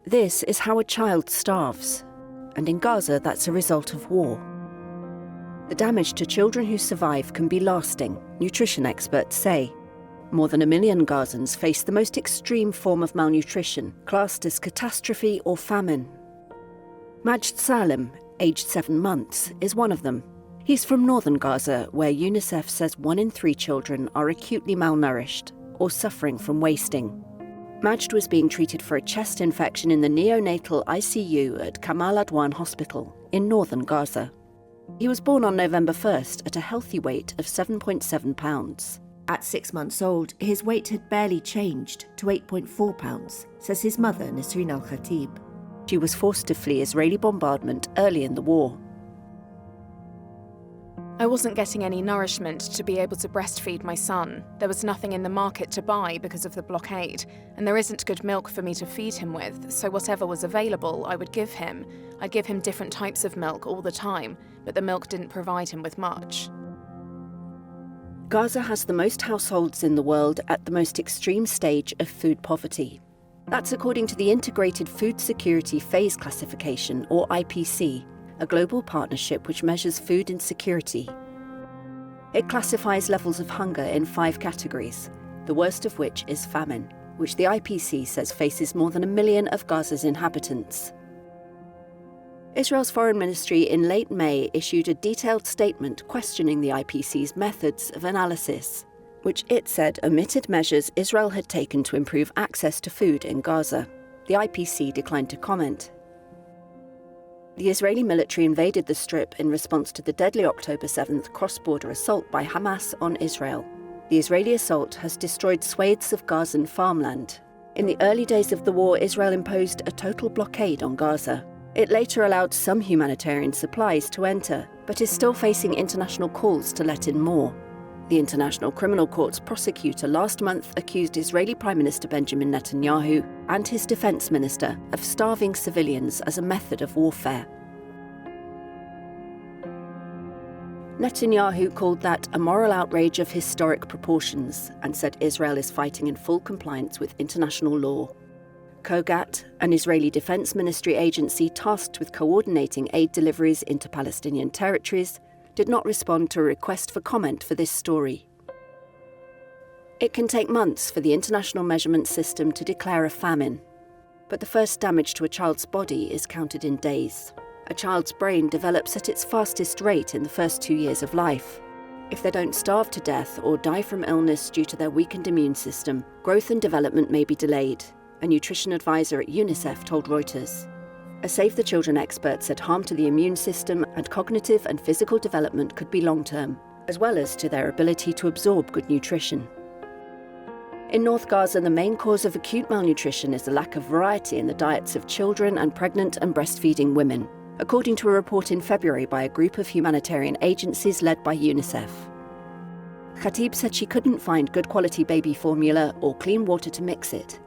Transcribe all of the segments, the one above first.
This is how a child starves, and in Gaza that's a result of war. The damage to children who survive can be lasting, nutrition experts say. More than 1 million Gazans face the most extreme form of malnutrition, classed as catastrophe or famine. Majd Salim, aged 7 months, is one of them. He's from northern Gaza, where UNICEF says 1 in 3 children are acutely malnourished or suffering from wasting. Majd was being treated for a chest infection in the neonatal ICU at Kamal Adwan Hospital in northern Gaza. He was born on November 1st at a healthy weight of 7.7 pounds. At 6 months old, his weight had barely changed to 8.4 pounds, says his mother, Nasreen al-Khatib. She was forced to flee Israeli bombardment early in the war. I wasn't getting any nourishment to be able to breastfeed my son. There was nothing in the market to buy because of the blockade, and there isn't good milk for me to feed him with, so whatever was available, I would give him. I'd give him different types of milk all the time, but the milk didn't provide him with much. Gaza has the most households in the world at the most extreme stage of food poverty. That's according to the Integrated Food Security Phase Classification, or IPC, a global partnership which measures food insecurity. It classifies levels of hunger in 5 categories, the worst of which is famine, which the IPC says faces more than 1 million of Gaza's inhabitants. Israel's foreign ministry in late May issued a detailed statement questioning the IPC's methods of analysis, which it said omitted measures Israel had taken to improve access to food in Gaza. The IPC declined to comment. The Israeli military invaded the Strip in response to the deadly October 7th cross-border assault by Hamas on Israel. The Israeli assault has destroyed swathes of Gazan farmland. In the early days of the war, Israel imposed a total blockade on Gaza. It later allowed some humanitarian supplies to enter, but is still facing international calls to let in more. The International Criminal Court's prosecutor last month accused Israeli Prime Minister Benjamin Netanyahu and his defense minister of starving civilians as a method of warfare. Netanyahu called that a moral outrage of historic proportions and said Israel is fighting in full compliance with international law. Kogat, an Israeli Defense Ministry agency tasked with coordinating aid deliveries into Palestinian territories, did not respond to a request for comment for this story. It can take months for the international measurement system to declare a famine, but the first damage to a child's body is counted in days. A child's brain develops at its fastest rate in the first 2 years of life. If they don't starve to death or die from illness due to their weakened immune system, growth and development may be delayed, a nutrition advisor at UNICEF told Reuters. A Save the Children expert said harm to the immune system and cognitive and physical development could be long-term, as well as to their ability to absorb good nutrition. In North Gaza, the main cause of acute malnutrition is the lack of variety in the diets of children and pregnant and breastfeeding women, according to a report in February by a group of humanitarian agencies led by UNICEF. Khatib said she couldn't find good quality baby formula or clean water to mix it,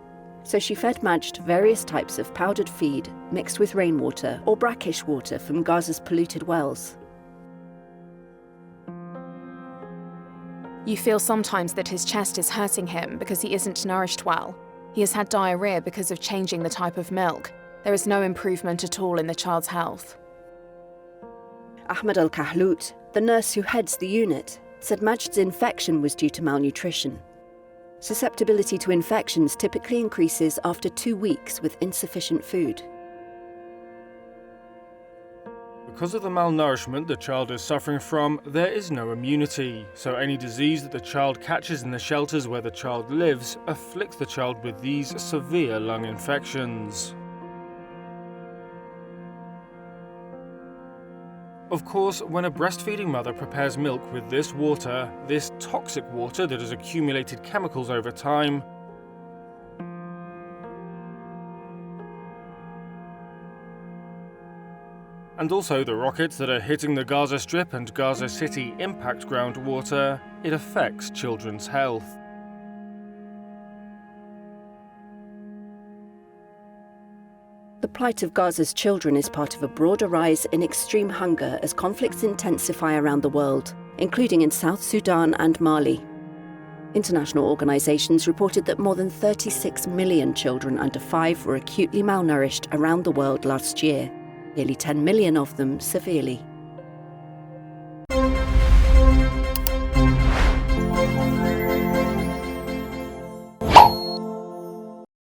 so she fed Majd various types of powdered feed mixed with rainwater or brackish water from Gaza's polluted wells. You feel sometimes that his chest is hurting him because he isn't nourished well. He has had diarrhea because of changing the type of milk. There is no improvement at all in the child's health. Ahmed al-Kahlout, the nurse who heads the unit, said Majd's infection was due to malnutrition. Susceptibility to infections typically increases after 2 weeks with insufficient food. Because of the malnourishment the child is suffering from, there is no immunity, so any disease that the child catches in the shelters where the child lives afflicts the child with these severe lung infections. Of course, when a breastfeeding mother prepares milk with this water, this toxic water that has accumulated chemicals over time, and also the rockets that are hitting the Gaza Strip and Gaza City impact groundwater, it affects children's health. The plight of Gaza's children is part of a broader rise in extreme hunger as conflicts intensify around the world, including in South Sudan and Mali. International organisations reported that more than 36 million children under 5 were acutely malnourished around the world last year, nearly 10 million of them severely.